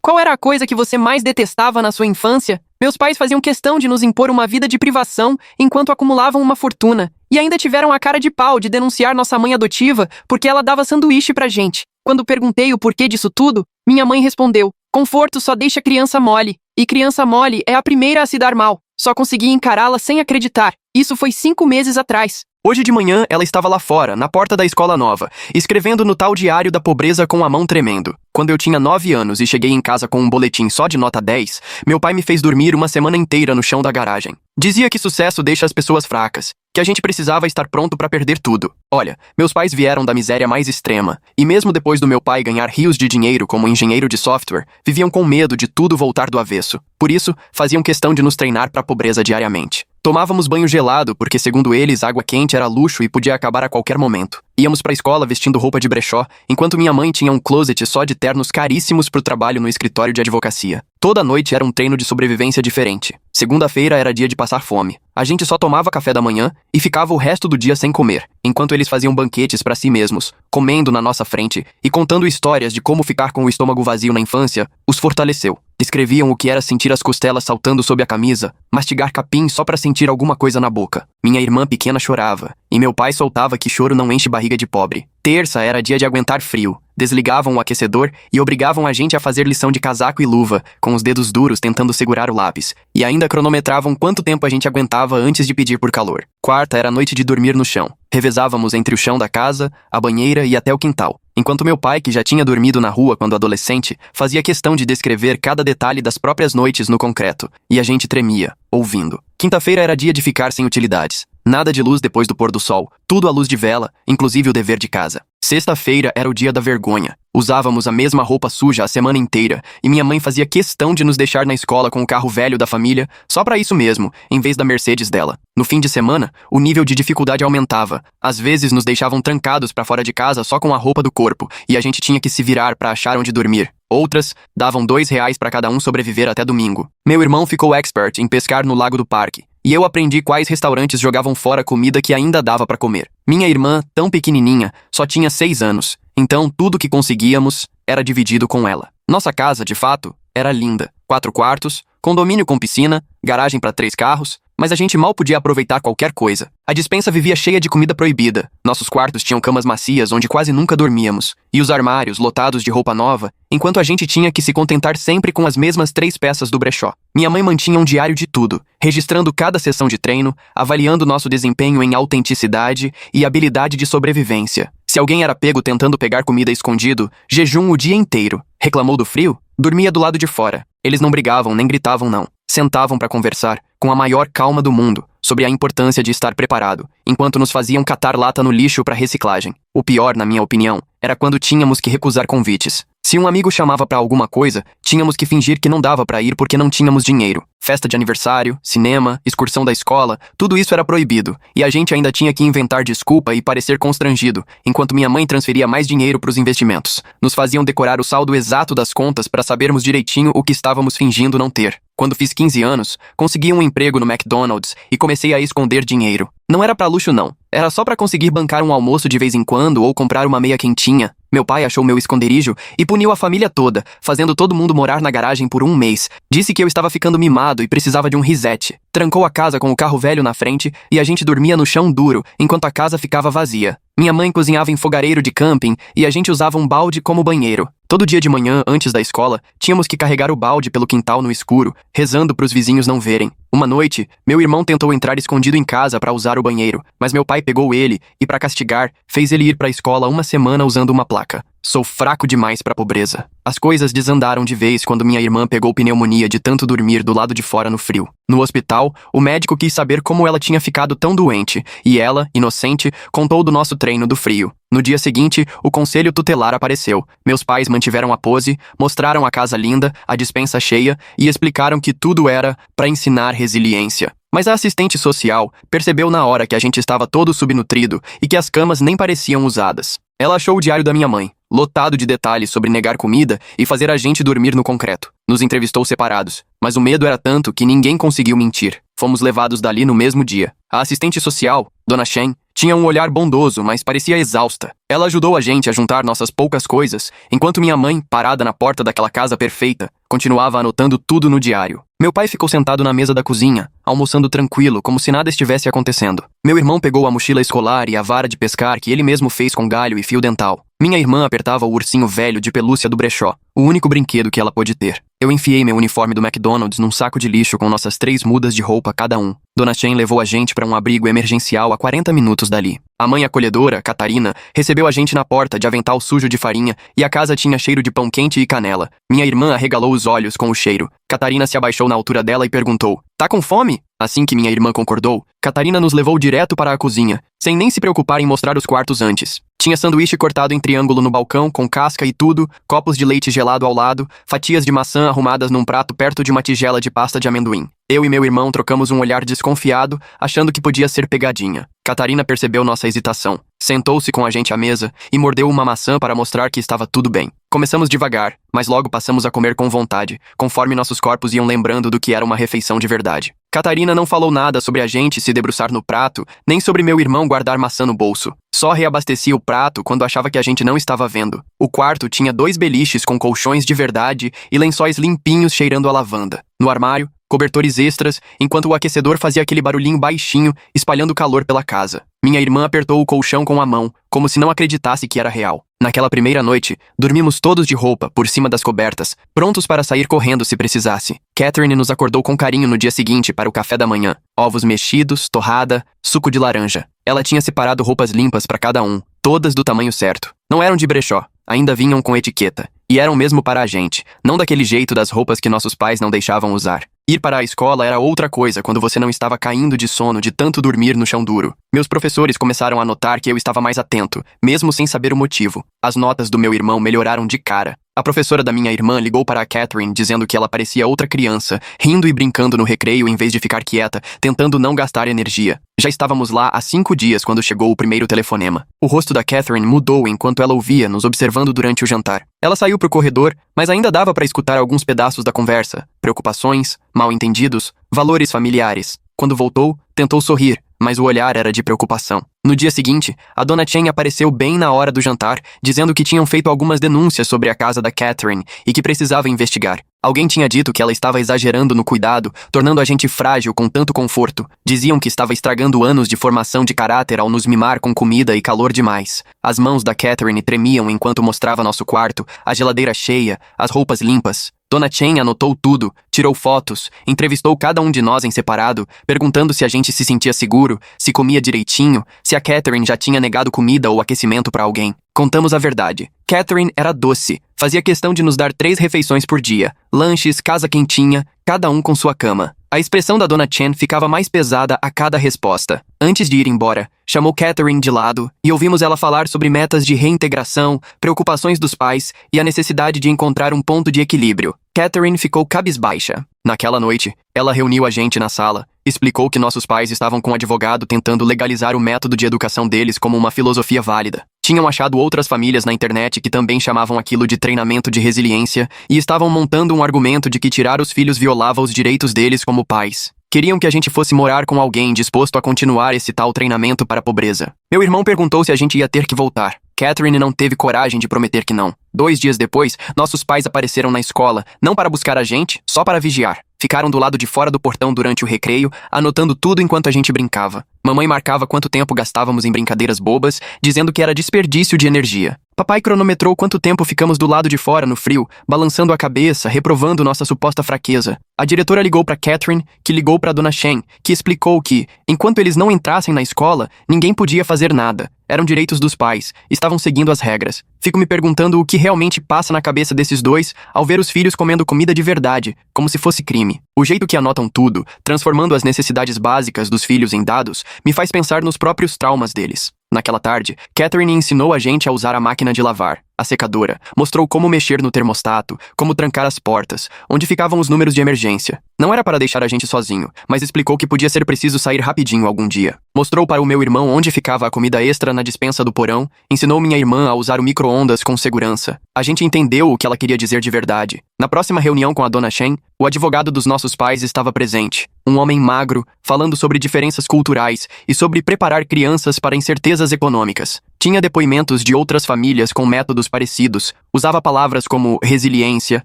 Qual era a coisa que você mais detestava na sua infância? Meus pais faziam questão de nos impor uma vida de privação enquanto acumulavam uma fortuna. E ainda tiveram a cara de pau de denunciar nossa mãe adotiva porque ela dava sanduíche pra gente. Quando perguntei o porquê disso tudo, minha mãe respondeu: conforto só deixa criança mole. E criança mole é a primeira a se dar mal. Só consegui encará-la sem acreditar. Isso foi 5 meses atrás. Hoje de manhã, ela estava lá fora, na porta da escola nova, escrevendo no tal diário da pobreza com a mão tremendo. Quando eu tinha 9 anos e cheguei em casa com um boletim só de nota 10, meu pai me fez dormir uma semana inteira no chão da garagem. Dizia que sucesso deixa as pessoas fracas, que a gente precisava estar pronto para perder tudo. Olha, meus pais vieram da miséria mais extrema, e mesmo depois do meu pai ganhar rios de dinheiro como engenheiro de software, viviam com medo de tudo voltar do avesso. Por isso, faziam questão de nos treinar para a pobreza diariamente. Tomávamos banho gelado porque, segundo eles, água quente era luxo e podia acabar a qualquer momento. Íamos pra escola vestindo roupa de brechó, enquanto minha mãe tinha um closet só de ternos caríssimos pro trabalho no escritório de advocacia. Toda noite era um treino de sobrevivência diferente. Segunda-feira era dia de passar fome. A gente só tomava café da manhã e ficava o resto do dia sem comer, enquanto eles faziam banquetes pra si mesmos, comendo na nossa frente e contando histórias de como ficar com o estômago vazio na infância os fortaleceu. Descreviam o que era sentir as costelas saltando sob a camisa, mastigar capim só pra sentir alguma coisa na boca. Minha irmã pequena chorava, e meu pai soltava que choro não enche barriga de pobre. Terça era dia de aguentar frio. Desligavam o aquecedor e obrigavam a gente a fazer lição de casaco e luva, com os dedos duros tentando segurar o lápis. E ainda cronometravam quanto tempo a gente aguentava antes de pedir por calor. Quarta era noite de dormir no chão. Revezávamos entre o chão da casa, a banheira e até o quintal. Enquanto meu pai, que já tinha dormido na rua quando adolescente, fazia questão de descrever cada detalhe das próprias noites no concreto. E a gente tremia, ouvindo. Quinta-feira era dia de ficar sem utilidades. Nada de luz depois do pôr do sol, tudo à luz de vela, inclusive o dever de casa. Sexta-feira era o dia da vergonha. Usávamos a mesma roupa suja a semana inteira, e minha mãe fazia questão de nos deixar na escola com o carro velho da família, só pra isso mesmo, em vez da Mercedes dela. No fim de semana, o nível de dificuldade aumentava. Às vezes nos deixavam trancados pra fora de casa só com a roupa do corpo, e a gente tinha que se virar pra achar onde dormir. Outras davam R$ 2 pra cada um sobreviver até domingo. Meu irmão ficou expert em pescar no lago do parque, e eu aprendi quais restaurantes jogavam fora comida que ainda dava pra comer. Minha irmã, tão pequenininha, só tinha 6 anos, então tudo que conseguíamos era dividido com ela. Nossa casa, de fato, era linda. 4 quartos, condomínio com piscina, garagem para 3 carros, mas a gente mal podia aproveitar qualquer coisa. A despensa vivia cheia de comida proibida. Nossos quartos tinham camas macias onde quase nunca dormíamos, e os armários lotados de roupa nova, enquanto a gente tinha que se contentar sempre com as mesmas 3 peças do brechó. Minha mãe mantinha um diário de tudo, registrando cada sessão de treino, avaliando nosso desempenho em autenticidade e habilidade de sobrevivência. Se alguém era pego tentando pegar comida escondido, jejum o dia inteiro. Reclamou do frio? Dormia do lado de fora. Eles não brigavam nem gritavam não. Sentavam para conversar, com a maior calma do mundo, sobre a importância de estar preparado, enquanto nos faziam catar lata no lixo para reciclagem. O pior, na minha opinião, era quando tínhamos que recusar convites. Se um amigo chamava para alguma coisa, tínhamos que fingir que não dava para ir porque não tínhamos dinheiro. Festa de aniversário, cinema, excursão da escola, tudo isso era proibido, e a gente ainda tinha que inventar desculpa e parecer constrangido, enquanto minha mãe transferia mais dinheiro para os investimentos. Nos faziam decorar o saldo exato das contas para sabermos direitinho o que estávamos fingindo não ter. Quando fiz 15 anos, consegui um emprego no McDonald's e comecei a esconder dinheiro. Não era pra luxo não, era só pra conseguir bancar um almoço de vez em quando ou comprar uma meia quentinha. Meu pai achou meu esconderijo e puniu a família toda, fazendo todo mundo morar na garagem por 1 mês. Disse que eu estava ficando mimado e precisava de um reset. Trancou a casa com o carro velho na frente e a gente dormia no chão duro, enquanto a casa ficava vazia. Minha mãe cozinhava em fogareiro de camping e a gente usava um balde como banheiro. Todo dia de manhã, antes da escola, tínhamos que carregar o balde pelo quintal no escuro, rezando para os vizinhos não verem. Uma noite, meu irmão tentou entrar escondido em casa para usar o banheiro, mas meu pai pegou ele e, para castigar, fez ele ir para a escola 1 semana usando uma placa. Sou fraco demais pra pobreza. As coisas desandaram de vez quando minha irmã pegou pneumonia de tanto dormir do lado de fora no frio. No hospital, o médico quis saber como ela tinha ficado tão doente, e ela, inocente, contou do nosso treino do frio. No dia seguinte, o conselho tutelar apareceu. Meus pais mantiveram a pose, mostraram a casa linda, a despensa cheia, e explicaram que tudo era pra ensinar resiliência. Mas a assistente social percebeu na hora que a gente estava todo subnutrido e que as camas nem pareciam usadas. Ela achou o diário da minha mãe, lotado de detalhes sobre negar comida e fazer a gente dormir no concreto. nos entrevistou separados, mas o medo era tanto que ninguém conseguiu mentir. Fomos levados dali no mesmo dia. A assistente social, Dona Chen, tinha um olhar bondoso, mas parecia exausta. Ela ajudou a gente a juntar nossas poucas coisas, enquanto minha mãe, parada na porta daquela casa perfeita, continuava anotando tudo no diário. Meu pai ficou sentado na mesa da cozinha, almoçando tranquilo, como se nada estivesse acontecendo. Meu irmão pegou a mochila escolar e a vara de pescar que ele mesmo fez com galho e fio dental. Minha irmã apertava o ursinho velho de pelúcia do brechó, o único brinquedo que ela pôde ter. Eu enfiei meu uniforme do McDonald's num saco de lixo com nossas 3 mudas de roupa cada um. Dona Chen levou a gente para um abrigo emergencial a 40 minutos dali. A mãe acolhedora, Catarina, recebeu a gente na porta de avental sujo de farinha e a casa tinha cheiro de pão quente e canela. Minha irmã arregalou os olhos com o cheiro. Catarina se abaixou na altura dela e perguntou: "Tá com fome?" Assim que minha irmã concordou, Catarina nos levou direto para a cozinha, sem nem se preocupar em mostrar os quartos antes. Tinha sanduíche cortado em triângulo no balcão, com casca e tudo, copos de leite gelado ao lado, fatias de maçã arrumadas num prato perto de uma tigela de pasta de amendoim. Eu e meu irmão trocamos um olhar desconfiado, achando que podia ser pegadinha. Catarina percebeu nossa hesitação, sentou-se com a gente à mesa e mordeu uma maçã para mostrar que estava tudo bem. Começamos devagar, mas logo passamos a comer com vontade, conforme nossos corpos iam lembrando do que era uma refeição de verdade. Catarina não falou nada sobre a gente se debruçar no prato, nem sobre meu irmão guardar maçã no bolso. Só reabastecia o prato quando achava que a gente não estava vendo. O quarto tinha 2 beliches com colchões de verdade e lençóis limpinhos cheirando a lavanda. No armário, cobertores extras, enquanto o aquecedor fazia aquele barulhinho baixinho, espalhando calor pela casa. Minha irmã apertou o colchão com a mão, como se não acreditasse que era real. Naquela primeira noite, dormimos todos de roupa, por cima das cobertas, prontos para sair correndo se precisasse. Catherine nos acordou com carinho no dia seguinte para o café da manhã. Ovos mexidos, torrada, suco de laranja. Ela tinha separado roupas limpas para cada um, todas do tamanho certo. Não eram de brechó, ainda vinham com etiqueta. E eram mesmo para a gente, não daquele jeito das roupas que nossos pais não deixavam usar. Ir para a escola era outra coisa quando você não estava caindo de sono de tanto dormir no chão duro. Meus professores começaram a notar que eu estava mais atento, mesmo sem saber o motivo. As notas do meu irmão melhoraram de cara. A professora da minha irmã ligou para a Catherine dizendo que ela parecia outra criança, rindo e brincando no recreio em vez de ficar quieta, tentando não gastar energia. Já estávamos lá há 5 dias quando chegou o primeiro telefonema. O rosto da Catherine mudou enquanto ela ouvia, nos observando durante o jantar. Ela saiu para o corredor, mas ainda dava para escutar alguns pedaços da conversa. Preocupações, mal-entendidos, valores familiares. Quando voltou, tentou sorrir, mas o olhar era de preocupação. No dia seguinte, a Dona Chen apareceu bem na hora do jantar, dizendo que tinham feito algumas denúncias sobre a casa da Catherine e que precisava investigar. Alguém tinha dito que ela estava exagerando no cuidado, tornando a gente frágil com tanto conforto. Diziam que estava estragando anos de formação de caráter ao nos mimar com comida e calor demais. As mãos da Catherine tremiam enquanto mostrava nosso quarto, a geladeira cheia, as roupas limpas. Dona Chen anotou tudo, tirou fotos, entrevistou cada um de nós em separado, perguntando se a gente se sentia seguro, se comia direitinho, se a Catherine já tinha negado comida ou aquecimento para alguém. Contamos a verdade. Catherine era doce, fazia questão de nos dar 3 refeições por dia, lanches, casa quentinha, cada um com sua cama. A expressão da Dona Chen ficava mais pesada a cada resposta. Antes de ir embora, chamou Catherine de lado e ouvimos ela falar sobre metas de reintegração, preocupações dos pais e a necessidade de encontrar um ponto de equilíbrio. Catherine ficou cabisbaixa. Naquela noite, ela reuniu a gente na sala, explicou que nossos pais estavam com um advogado tentando legalizar o método de educação deles como uma filosofia válida. Tinham achado outras famílias na internet que também chamavam aquilo de treinamento de resiliência e estavam montando um argumento de que tirar os filhos violava os direitos deles como pais. Queriam que a gente fosse morar com alguém disposto a continuar esse tal treinamento para a pobreza. Meu irmão perguntou se a gente ia ter que voltar. Catherine não teve coragem de prometer que não. 2 dias depois, nossos pais apareceram na escola, não para buscar a gente, só para vigiar. Ficaram do lado de fora do portão durante o recreio, anotando tudo enquanto a gente brincava. Mamãe marcava quanto tempo gastávamos em brincadeiras bobas, dizendo que era desperdício de energia. Papai cronometrou quanto tempo ficamos do lado de fora no frio, balançando a cabeça, reprovando nossa suposta fraqueza. A diretora ligou para Catherine, que ligou para Dona Chen, que explicou que, enquanto eles não entrassem na escola, ninguém podia fazer nada. Eram direitos dos pais, estavam seguindo as regras. Fico me perguntando o que realmente passa na cabeça desses dois ao ver os filhos comendo comida de verdade, como se fosse crime. O jeito que anotam tudo, transformando as necessidades básicas dos filhos em dados, me faz pensar nos próprios traumas deles. Naquela tarde, Catherine ensinou a gente a usar a máquina de lavar, a secadora, mostrou como mexer no termostato, como trancar as portas, onde ficavam os números de emergência. Não era para deixar a gente sozinho, mas explicou que podia ser preciso sair rapidinho algum dia. Mostrou para o meu irmão onde ficava a comida extra na despensa do porão, ensinou minha irmã a usar o micro-ondas com segurança. A gente entendeu o que ela queria dizer de verdade. Na próxima reunião com a Dona Chen, o advogado dos nossos pais estava presente. Um homem magro, falando sobre diferenças culturais e sobre preparar crianças para incertezas econômicas. Tinha depoimentos de outras famílias com métodos parecidos, usava palavras como resiliência,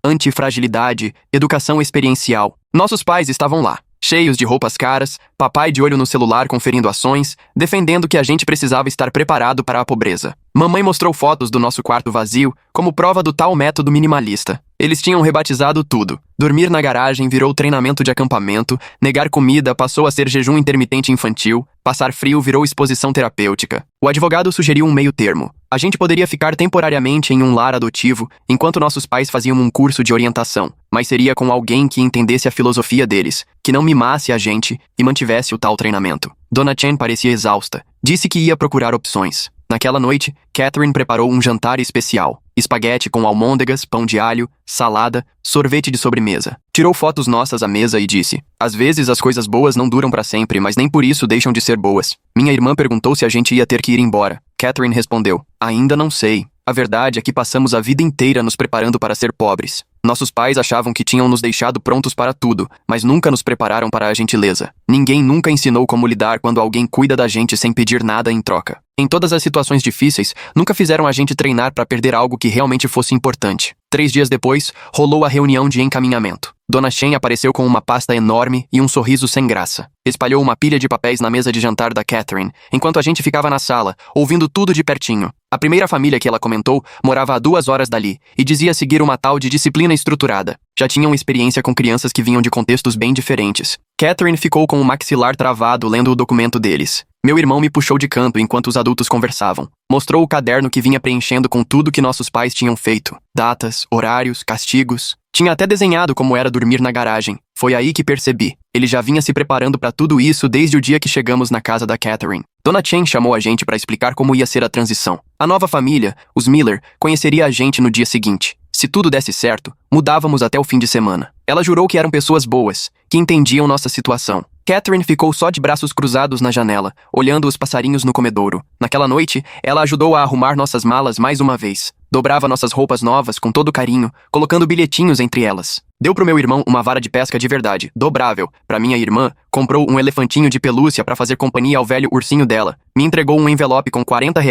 antifragilidade, educação experiencial. Nossos pais estavam lá, cheios de roupas caras, papai de olho no celular conferindo ações, defendendo que a gente precisava estar preparado para a pobreza. Mamãe mostrou fotos do nosso quarto vazio como prova do tal método minimalista. Eles tinham rebatizado tudo. Dormir na garagem virou treinamento de acampamento, negar comida passou a ser jejum intermitente infantil, passar frio virou exposição terapêutica. O advogado sugeriu um meio termo. A gente poderia ficar temporariamente em um lar adotivo, enquanto nossos pais faziam um curso de orientação, mas seria com alguém que entendesse a filosofia deles, que não mimasse a gente e mantivesse o tal treinamento. Dona Chen parecia exausta. Disse que ia procurar opções. Naquela noite, Catherine preparou um jantar especial. Espaguete com almôndegas, pão de alho, salada, sorvete de sobremesa. Tirou fotos nossas à mesa e disse: "Às vezes as coisas boas não duram para sempre, mas nem por isso deixam de ser boas." Minha irmã perguntou se a gente ia ter que ir embora. Catherine respondeu: "Ainda não sei. A verdade é que passamos a vida inteira nos preparando para ser pobres. Nossos pais achavam que tinham nos deixado prontos para tudo, mas nunca nos prepararam para a gentileza. Ninguém nunca ensinou como lidar quando alguém cuida da gente sem pedir nada em troca. Em todas as situações difíceis, nunca fizeram a gente treinar para perder algo que realmente fosse importante." 3 dias depois, rolou a reunião de encaminhamento. Dona Chen apareceu com uma pasta enorme e um sorriso sem graça. Espalhou uma pilha de papéis na mesa de jantar da Catherine, enquanto a gente ficava na sala, ouvindo tudo de pertinho. A primeira família que ela comentou morava a 2 horas dali e dizia seguir uma tal de disciplina estruturada. Já tinham experiência com crianças que vinham de contextos bem diferentes. Catherine ficou com o maxilar travado lendo o documento deles. Meu irmão me puxou de canto enquanto os adultos conversavam. Mostrou o caderno que vinha preenchendo com tudo que nossos pais tinham feito. Datas, horários, castigos. Tinha até desenhado como era dormir na garagem. Foi aí que percebi. Ele já vinha se preparando para tudo isso desde o dia que chegamos na casa da Catherine. Dona Chen chamou a gente para explicar como ia ser a transição. A nova família, os Miller, conheceria a gente no dia seguinte. Se tudo desse certo, mudávamos até o fim de semana. Ela jurou que eram pessoas boas, que entendiam nossa situação. Catherine ficou só de braços cruzados na janela, olhando os passarinhos no comedouro. Naquela noite, ela ajudou a arrumar nossas malas mais uma vez. Dobrava nossas roupas novas com todo carinho, colocando bilhetinhos entre elas. Deu pro meu irmão uma vara de pesca de verdade, dobrável. Pra minha irmã, comprou um elefantinho de pelúcia pra fazer companhia ao velho ursinho dela. Me entregou um envelope com R$ 40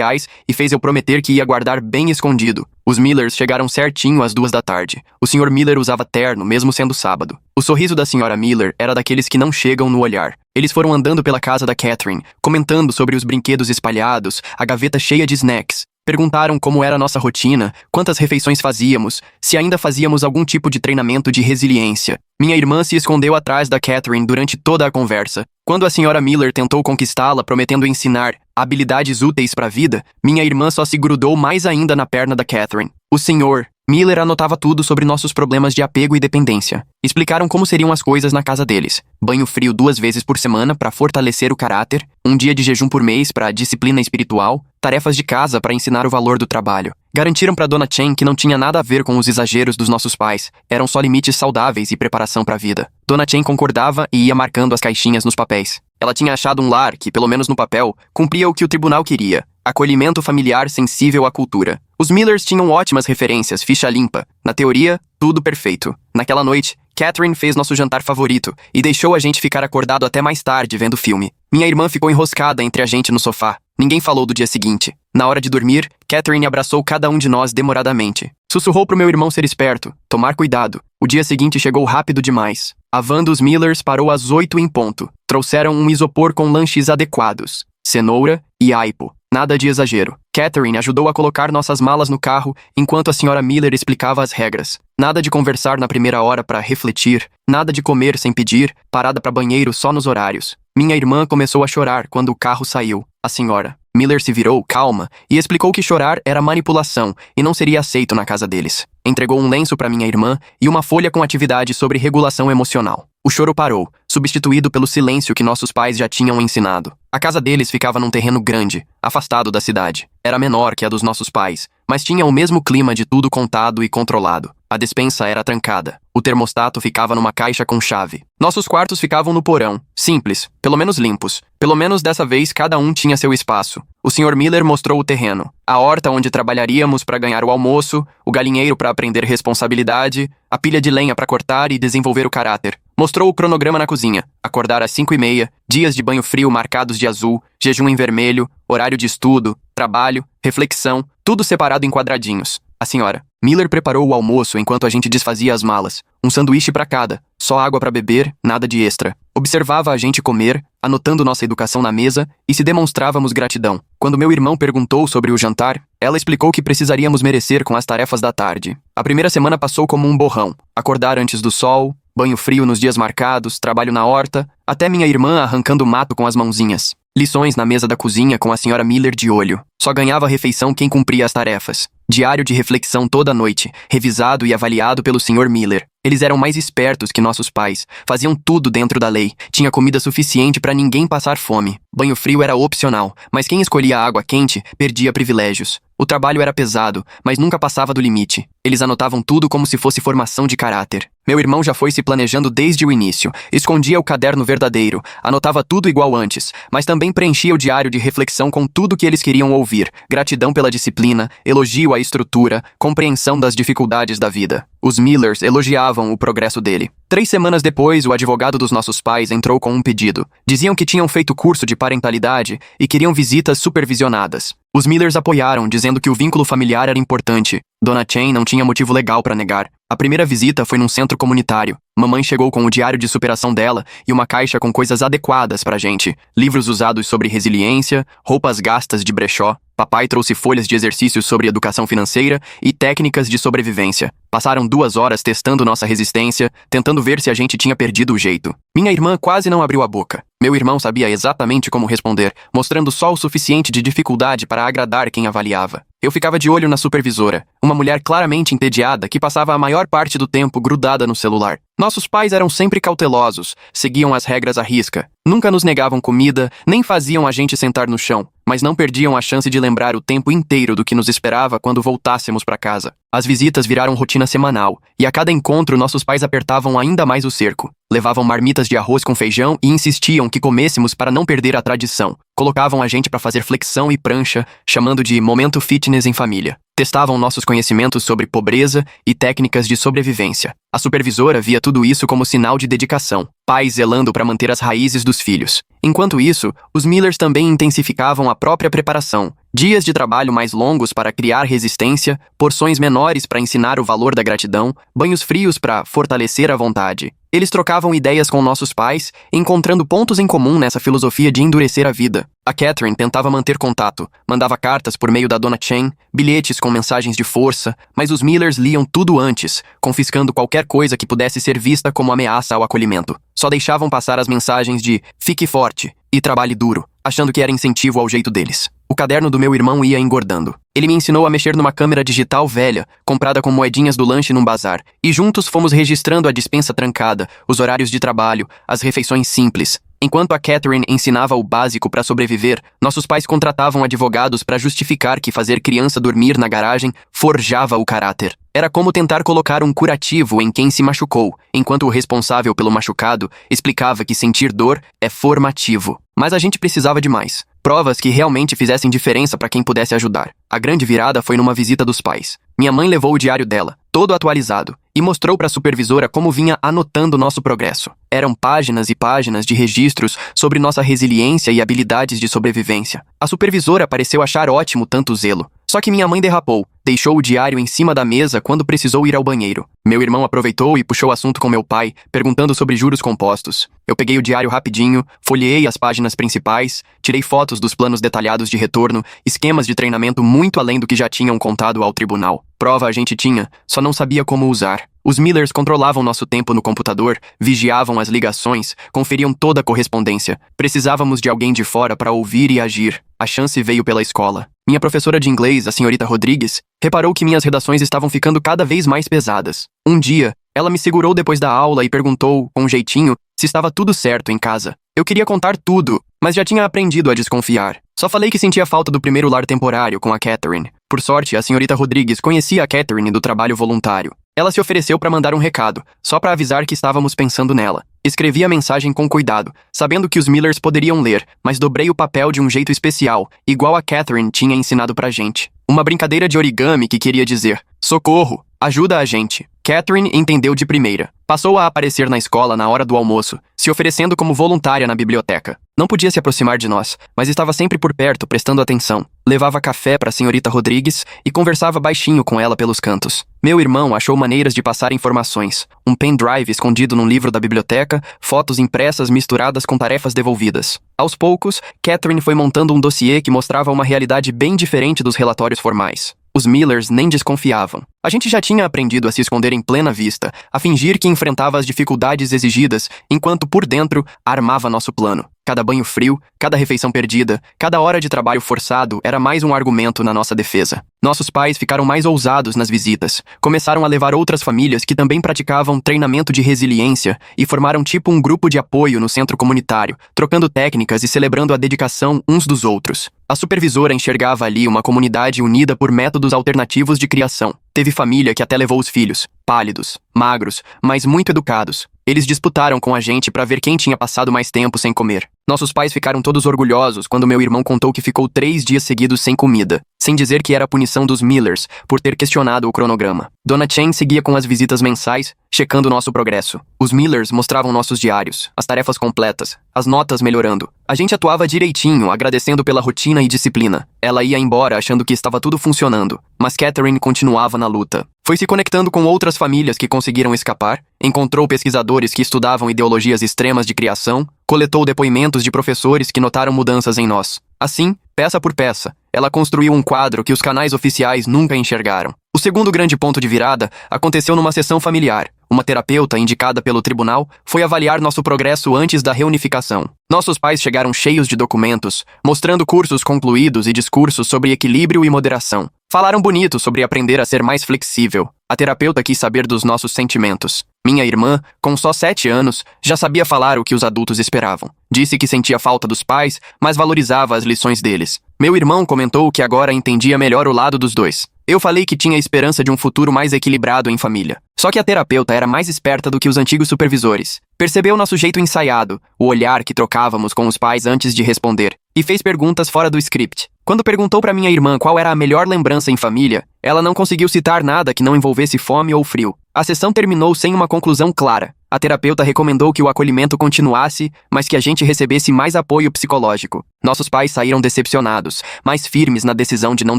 e fez eu prometer que ia guardar bem escondido. Os Millers chegaram certinho às 2 da tarde. O Sr. Miller usava terno, mesmo sendo sábado. O sorriso da Sra. Miller era daqueles que não chegam no olhar. Eles foram andando pela casa da Catherine, comentando sobre os brinquedos espalhados, a gaveta cheia de snacks. Perguntaram como era a nossa rotina, quantas refeições fazíamos, se ainda fazíamos algum tipo de treinamento de resiliência. Minha irmã se escondeu atrás da Catherine durante toda a conversa. Quando a Sra. Miller tentou conquistá-la, prometendo ensinar habilidades úteis para a vida, minha irmã só se grudou mais ainda na perna da Catherine. O Sr. Miller anotava tudo sobre nossos problemas de apego e dependência. Explicaram como seriam as coisas na casa deles. Banho frio 2 vezes por semana para fortalecer o caráter, um dia de jejum por mês para disciplina espiritual, tarefas de casa para ensinar o valor do trabalho. Garantiram para Dona Chen que não tinha nada a ver com os exageros dos nossos pais, eram só limites saudáveis e preparação para a vida. Dona Chen concordava e ia marcando as caixinhas nos papéis. Ela tinha achado um lar que, pelo menos no papel, cumpria o que o tribunal queria. Acolhimento familiar sensível à cultura. Os Millers tinham ótimas referências, ficha limpa. Na teoria, tudo perfeito. Naquela noite, Catherine fez nosso jantar favorito e deixou a gente ficar acordado até mais tarde vendo filme. Minha irmã ficou enroscada entre a gente no sofá. Ninguém falou do dia seguinte. Na hora de dormir, Catherine abraçou cada um de nós demoradamente. Sussurrou pro meu irmão ser esperto, tomar cuidado. O dia seguinte chegou rápido demais. A van dos Millers parou às 8 em ponto. Trouxeram um isopor com lanches adequados. Cenoura e aipo. Nada de exagero. Catherine ajudou a colocar nossas malas no carro enquanto a Sra. Miller explicava as regras. Nada de conversar na primeira hora para refletir. Nada de comer sem pedir. Parada para banheiro só nos horários. Minha irmã começou a chorar quando o carro saiu. A Sra. Miller se virou, calma, e explicou que chorar era manipulação e não seria aceito na casa deles. Entregou um lenço para minha irmã e uma folha com atividade sobre regulação emocional. O choro parou, substituído pelo silêncio que nossos pais já tinham ensinado. A casa deles ficava num terreno grande, afastado da cidade. Era menor que a dos nossos pais, mas tinha o mesmo clima de tudo contado e controlado. A despensa era trancada. O termostato ficava numa caixa com chave. Nossos quartos ficavam no porão, simples, pelo menos limpos. Pelo menos dessa vez cada um tinha seu espaço. O Sr. Miller mostrou o terreno, a horta onde trabalharíamos para ganhar o almoço, o galinheiro para aprender responsabilidade, a pilha de lenha para cortar e desenvolver o caráter. Mostrou o cronograma na cozinha, acordar às 5h30, dias de banho frio marcados de azul, jejum em vermelho, horário de estudo, trabalho, reflexão, tudo separado em quadradinhos. A senhora Miller preparou o almoço enquanto a gente desfazia as malas. Um sanduíche para cada, só água para beber, nada de extra. Observava a gente comer, anotando nossa educação na mesa e se demonstrávamos gratidão. Quando meu irmão perguntou sobre o jantar, ela explicou que precisaríamos merecer com as tarefas da tarde. A primeira semana passou como um borrão. Acordar antes do sol, banho frio nos dias marcados, trabalho na horta, até minha irmã arrancando mato com as mãozinhas. Lições na mesa da cozinha com a senhora Miller de olho. Só ganhava a refeição quem cumpria as tarefas. Diário de reflexão toda noite, revisado e avaliado pelo Sr. Miller. Eles eram mais espertos que nossos pais, faziam tudo dentro da lei, tinha comida suficiente para ninguém passar fome. Banho frio era opcional, mas quem escolhia a água quente perdia privilégios. O trabalho era pesado, mas nunca passava do limite. Eles anotavam tudo como se fosse formação de caráter. Meu irmão já foi se planejando desde o início. Escondia o caderno verdadeiro, anotava tudo igual antes, mas também preenchia o diário de reflexão com tudo que eles queriam ouvir. Gratidão pela disciplina, elogio à estrutura, compreensão das dificuldades da vida. Os Millers elogiavam o progresso dele. 3 semanas depois, o advogado dos nossos pais entrou com um pedido. Diziam que tinham feito curso de parentalidade e queriam visitas supervisionadas. Os Millers apoiaram, dizendo que o vínculo familiar era importante. Dona Chen não tinha motivo legal para negar. A primeira visita foi num centro comunitário. Mamãe chegou com o diário de superação dela e uma caixa com coisas adequadas pra gente. Livros usados sobre resiliência, roupas gastas de brechó. Papai trouxe folhas de exercícios sobre educação financeira e técnicas de sobrevivência. Passaram 2 horas testando nossa resistência, tentando ver se a gente tinha perdido o jeito. Minha irmã quase não abriu a boca. Meu irmão sabia exatamente como responder, mostrando só o suficiente de dificuldade para agradar quem avaliava. Eu ficava de olho na supervisora, uma mulher claramente entediada que passava a maior parte do tempo grudada no celular. Nossos pais eram sempre cautelosos, seguiam as regras à risca. Nunca nos negavam comida, nem faziam a gente sentar no chão, mas não perdiam a chance de lembrar o tempo inteiro do que nos esperava quando voltássemos para casa. As visitas viraram rotina semanal, e a cada encontro nossos pais apertavam ainda mais o cerco. Levavam marmitas de arroz com feijão e insistiam que comêssemos para não perder a tradição. Colocavam a gente para fazer flexão e prancha, chamando de momento fitness em família. Testavam nossos conhecimentos sobre pobreza e técnicas de sobrevivência. A supervisora via tudo isso como sinal de dedicação, pais zelando para manter as raízes dos filhos. Enquanto isso, os Millers também intensificavam a própria preparação. Dias de trabalho mais longos para criar resistência, porções menores para ensinar o valor da gratidão, banhos frios para fortalecer a vontade. Eles trocavam ideias com nossos pais, encontrando pontos em comum nessa filosofia de endurecer a vida. A Catherine tentava manter contato, mandava cartas por meio da Dona Chen, bilhetes com mensagens de força, mas os Millers liam tudo antes, confiscando qualquer coisa que pudesse ser vista como ameaça ao acolhimento. Só deixavam passar as mensagens de "fique forte" e "trabalhe duro", achando que era incentivo ao jeito deles. O caderno do meu irmão ia engordando. Ele me ensinou a mexer numa câmera digital velha, comprada com moedinhas do lanche num bazar, e juntos fomos registrando a despensa trancada, os horários de trabalho, as refeições simples. Enquanto a Catherine ensinava o básico para sobreviver, nossos pais contratavam advogados para justificar que fazer criança dormir na garagem forjava o caráter. Era como tentar colocar um curativo em quem se machucou, enquanto o responsável pelo machucado explicava que sentir dor é formativo. Mas a gente precisava de mais. Provas que realmente fizessem diferença para quem pudesse ajudar. A grande virada foi numa visita dos pais. Minha mãe levou o diário dela, todo atualizado, e mostrou para a supervisora como vinha anotando nosso progresso. Eram páginas e páginas de registros sobre nossa resiliência e habilidades de sobrevivência. A supervisora pareceu achar ótimo tanto zelo. Só que minha mãe derrapou, deixou o diário em cima da mesa quando precisou ir ao banheiro. Meu irmão aproveitou e puxou o assunto com meu pai, perguntando sobre juros compostos. Eu peguei o diário rapidinho, folheei as páginas principais, tirei fotos dos planos detalhados de retorno, esquemas de treinamento muito além do que já tinham contado ao tribunal. Prova a gente tinha, só não sabia como usar. Os Millers controlavam nosso tempo no computador, vigiavam as ligações, conferiam toda a correspondência. Precisávamos de alguém de fora para ouvir e agir. A chance veio pela escola. Minha professora de inglês, a senhorita Rodrigues, reparou que minhas redações estavam ficando cada vez mais pesadas. Um dia, ela me segurou depois da aula e perguntou, com um jeitinho, se estava tudo certo em casa. Eu queria contar tudo, mas já tinha aprendido a desconfiar. Só falei que sentia falta do primeiro lar temporário com a Catherine. Por sorte, a senhorita Rodrigues conhecia a Catherine do trabalho voluntário. Ela se ofereceu para mandar um recado, só para avisar que estávamos pensando nela. Escrevi a mensagem com cuidado, sabendo que os Millers poderiam ler, mas dobrei o papel de um jeito especial, igual a Catherine tinha ensinado pra gente. Uma brincadeira de origami que queria dizer: socorro, ajuda a gente. Catherine entendeu de primeira. Passou a aparecer na escola na hora do almoço, se oferecendo como voluntária na biblioteca. Não podia se aproximar de nós, mas estava sempre por perto, prestando atenção. Levava café para a senhorita Rodrigues e conversava baixinho com ela pelos cantos. Meu irmão achou maneiras de passar informações. Um pendrive escondido num livro da biblioteca, fotos impressas misturadas com tarefas devolvidas. Aos poucos, Catherine foi montando um dossiê que mostrava uma realidade bem diferente dos relatórios formais. Os Millers nem desconfiavam. A gente já tinha aprendido a se esconder em plena vista, a fingir que enfrentava as dificuldades exigidas, enquanto por dentro armava nosso plano. Cada banho frio, cada refeição perdida, cada hora de trabalho forçado era mais um argumento na nossa defesa. Nossos pais ficaram mais ousados nas visitas. Começaram a levar outras famílias que também praticavam treinamento de resiliência e formaram tipo um grupo de apoio no centro comunitário, trocando técnicas e celebrando a dedicação uns dos outros. A supervisora enxergava ali uma comunidade unida por métodos alternativos de criação. Teve família que até levou os filhos, pálidos, magros, mas muito educados. Eles disputaram com a gente para ver quem tinha passado mais tempo sem comer. Nossos pais ficaram todos orgulhosos quando meu irmão contou que ficou 3 dias seguidos sem comida, sem dizer que era a punição dos Millers por ter questionado o cronograma. Dona Chen seguia com as visitas mensais, checando nosso progresso. Os Millers mostravam nossos diários, as tarefas completas, as notas melhorando. A gente atuava direitinho, agradecendo pela rotina e disciplina. Ela ia embora achando que estava tudo funcionando, mas Catherine continuava na luta. Foi se conectando com outras famílias que conseguiram escapar, encontrou pesquisadores que estudavam ideologias extremas de criação, coletou depoimentos de professores que notaram mudanças em nós. Assim, peça por peça, ela construiu um quadro que os canais oficiais nunca enxergaram. O segundo grande ponto de virada aconteceu numa sessão familiar. Uma terapeuta, indicada pelo tribunal, foi avaliar nosso progresso antes da reunificação. Nossos pais chegaram cheios de documentos, mostrando cursos concluídos e discursos sobre equilíbrio e moderação. Falaram bonito sobre aprender a ser mais flexível. A terapeuta quis saber dos nossos sentimentos. Minha irmã, com só 7 anos, já sabia falar o que os adultos esperavam. Disse que sentia falta dos pais, mas valorizava as lições deles. Meu irmão comentou que agora entendia melhor o lado dos dois. Eu falei que tinha esperança de um futuro mais equilibrado em família. Só que a terapeuta era mais esperta do que os antigos supervisores. Percebeu nosso jeito ensaiado, o olhar que trocávamos com os pais antes de responder, e fez perguntas fora do script. Quando perguntou para minha irmã qual era a melhor lembrança em família, ela não conseguiu citar nada que não envolvesse fome ou frio. A sessão terminou sem uma conclusão clara. A terapeuta recomendou que o acolhimento continuasse, mas que a gente recebesse mais apoio psicológico. Nossos pais saíram decepcionados, mas firmes na decisão de não